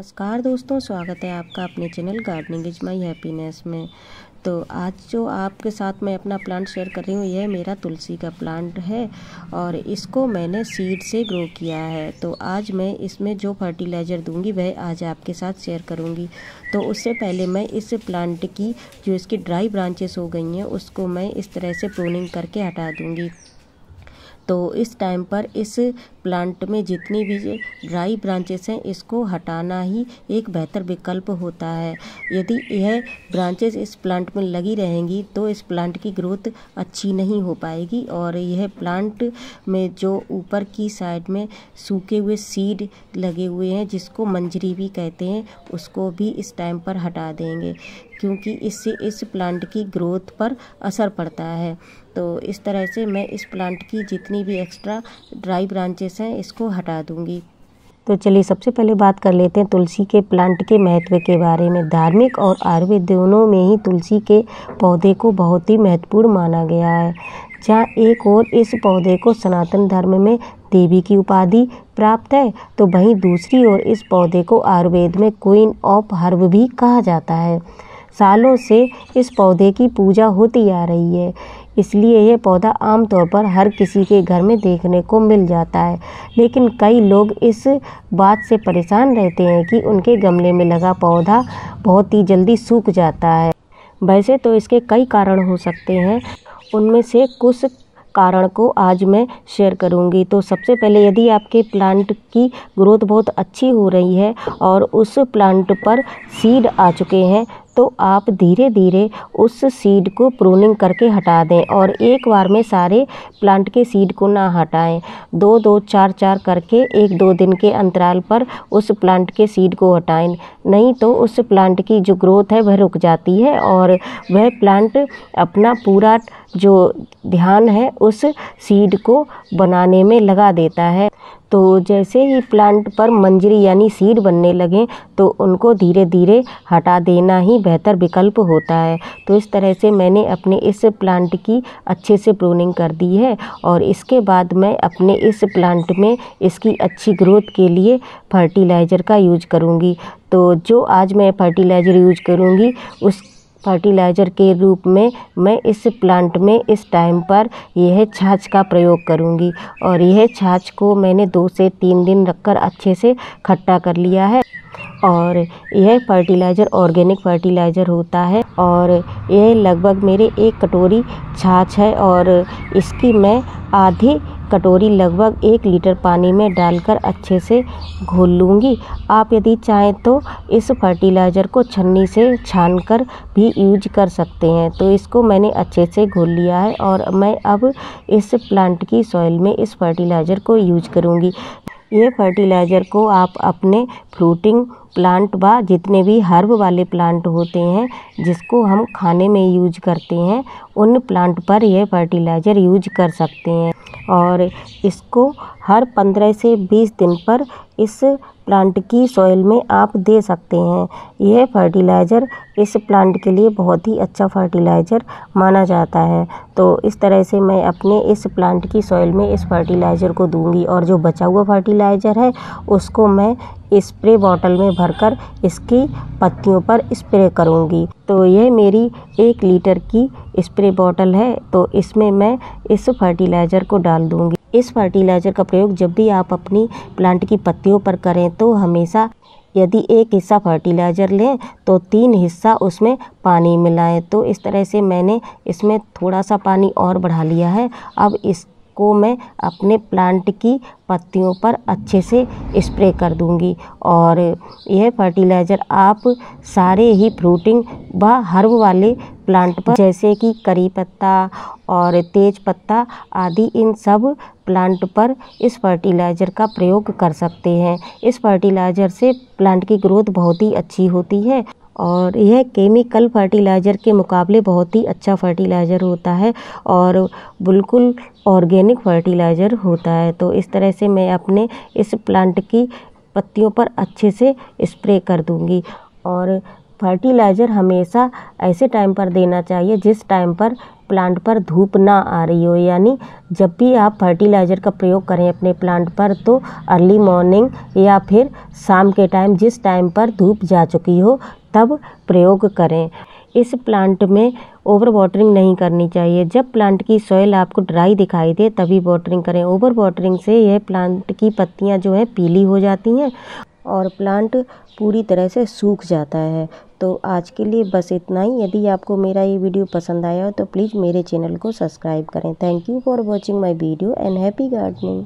नमस्कार दोस्तों, स्वागत है आपका अपने channel gardening is my happiness में। तो आज जो आपके साथ मैं अपना प्लांट शेयर कर रही हूँ, यह मेरा तुलसी का प्लांट है और इसको मैंने सीड से ग्रो किया है। तो आज मैं इसमें जो फर्टिलाइज़र दूंगी वह आज आपके साथ शेयर करूंगी। तो उससे पहले मैं इस प्लांट की जो इसकी ड्राई ब्रांचेस हो गई हैं उसको मैं इस तरह से प्रूनिंग करके हटा दूंगी। तो इस टाइम पर इस प्लांट में जितनी भी ड्राई ब्रांचेस हैं इसको हटाना ही एक बेहतर विकल्प होता है। यदि यह ब्रांचेस इस प्लांट में लगी रहेंगी तो इस प्लांट की ग्रोथ अच्छी नहीं हो पाएगी और यह प्लांट में जो ऊपर की साइड में सूखे हुए सीड लगे हुए हैं जिसको मंजरी भी कहते हैं उसको भी इस टाइम पर हटा देंगे, क्योंकि इससे इस प्लांट की ग्रोथ पर असर पड़ता है। तो इस तरह से मैं इस प्लांट की जितनी भी एक्स्ट्रा ड्राई ब्रांचेस हैं इसको हटा दूंगी। तो चलिए सबसे पहले बात कर लेते हैं तुलसी के प्लांट के महत्व के बारे में। धार्मिक और आयुर्वेद दोनों में ही तुलसी के पौधे को बहुत ही महत्वपूर्ण माना गया है। जहाँ एक ओर इस पौधे को सनातन धर्म में देवी की उपाधि प्राप्त है, तो वहीं दूसरी ओर इस पौधे को आयुर्वेद में क्वीन ऑफ हर्ब भी कहा जाता है। सालों से इस पौधे की पूजा होती आ रही है, इसलिए यह पौधा आमतौर पर हर किसी के घर में देखने को मिल जाता है। लेकिन कई लोग इस बात से परेशान रहते हैं कि उनके गमले में लगा पौधा बहुत ही जल्दी सूख जाता है। वैसे तो इसके कई कारण हो सकते हैं, उनमें से कुछ कारण को आज मैं शेयर करूंगी। तो सबसे पहले, यदि आपके प्लांट की ग्रोथ बहुत अच्छी हो रही है और उस प्लांट पर सीड आ चुके हैं तो आप धीरे धीरे उस सीड को प्रूनिंग करके हटा दें और एक बार में सारे प्लांट के सीड को ना हटाएं। 2-2, 4-4 करके 1-2 दिन के अंतराल पर उस प्लांट के सीड को हटाएं, नहीं तो उस प्लांट की जो ग्रोथ है वह रुक जाती है और वह प्लांट अपना पूरा जो ध्यान है उस सीड को बनाने में लगा देता है। तो जैसे ही प्लांट पर मंजरी यानी सीड बनने लगे तो उनको धीरे धीरे हटा देना ही बेहतर विकल्प होता है। तो इस तरह से मैंने अपने इस प्लांट की अच्छे से प्रूनिंग कर दी है और इसके बाद मैं अपने इस प्लांट में इसकी अच्छी ग्रोथ के लिए फर्टिलाइज़र का यूज करूँगी। तो जो आज मैं फर्टिलाइज़र यूज करूँगी उस फर्टिलाइज़र के रूप में मैं इस प्लांट में इस टाइम पर यह छाछ का प्रयोग करूंगी और यह छाछ को मैंने 2 से 3 दिन रखकर अच्छे से खट्टा कर लिया है। और यह फर्टिलाइज़र ऑर्गेनिक फर्टिलाइज़र होता है और यह लगभग मेरे 1 कटोरी छाछ है और इसकी मैं आधी कटोरी लगभग 1 लीटर पानी में डालकर अच्छे से घोल लूँगी। आप यदि चाहें तो इस फर्टिलाइज़र को छन्नी से छानकर भी यूज कर सकते हैं। तो इसको मैंने अच्छे से घोल लिया है और मैं अब इस प्लांट की सॉइल में इस फर्टिलाइज़र को यूज करूँगी। ये फर्टिलाइज़र को आप अपने फ्रूटिंग प्लांट व जितने भी हर्ब वाले प्लांट होते हैं जिसको हम खाने में यूज करते हैं उन प्लांट पर यह फर्टिलाइज़र यूज कर सकते हैं और इसको हर 15 से 20 दिन पर इस प्लांट की सॉइल में आप दे सकते हैं। यह फर्टिलाइज़र इस प्लांट के लिए बहुत ही अच्छा फर्टिलाइज़र माना जाता है। तो इस तरह से मैं अपने इस प्लांट की सॉइल में इस फर्टिलाइज़र को दूंगी और जो बचा हुआ फर्टिलाइज़र है उसको मैं स्प्रे बॉटल में भरकर इसकी पत्तियों पर स्प्रे करूंगी। तो यह मेरी 1 लीटर की स्प्रे बॉटल है, तो इसमें मैं इस फर्टिलाइज़र को डाल दूंगी। इस फर्टिलाइज़र का प्रयोग जब भी आप अपनी प्लांट की पत्तियों पर करें तो हमेशा यदि 1 हिस्सा फर्टिलाइज़र लें तो 3 हिस्सा उसमें पानी मिलाएं। तो इस तरह से मैंने इसमें थोड़ा सा पानी और बढ़ा लिया है। अब इसको मैं अपने प्लांट की पत्तियों पर अच्छे से स्प्रे कर दूंगी और यह फर्टिलाइज़र आप सारे ही फ्रूटिंग व हर्ब वाले प्लांट पर जैसे कि करी पत्ता और तेज पत्ता आदि इन सब प्लांट पर इस फर्टिलाइज़र का प्रयोग कर सकते हैं। इस फर्टिलाइज़र से प्लांट की ग्रोथ बहुत ही अच्छी होती है और यह केमिकल फर्टिलाइज़र के मुकाबले बहुत ही अच्छा फर्टिलाइज़र होता है और बिल्कुल ऑर्गेनिक फर्टिलाइज़र होता है। तो इस तरह से मैं अपने इस प्लांट की पत्तियों पर अच्छे से स्प्रे कर दूंगी और फर्टिलाइज़र हमेशा ऐसे टाइम पर देना चाहिए जिस टाइम पर प्लांट पर धूप ना आ रही हो, यानी जब भी आप फर्टिलाइज़र का प्रयोग करें अपने प्लांट पर तो अर्ली मॉर्निंग या फिर शाम के टाइम, जिस टाइम पर धूप जा चुकी हो तब प्रयोग करें। इस प्लांट में ओवर वाटरिंग नहीं करनी चाहिए। जब प्लांट की सॉइल आपको ड्राई दिखाई दे तभी वाटरिंग करें। ओवर वाटरिंग से यह प्लांट की पत्तियां जो हैं पीली हो जाती हैं और प्लांट पूरी तरह से सूख जाता है। तो आज के लिए बस इतना ही। यदि आपको मेरा ये वीडियो पसंद आया हो तो प्लीज़ मेरे चैनल को सब्सक्राइब करें। Thank you for watching my video and happy gardening.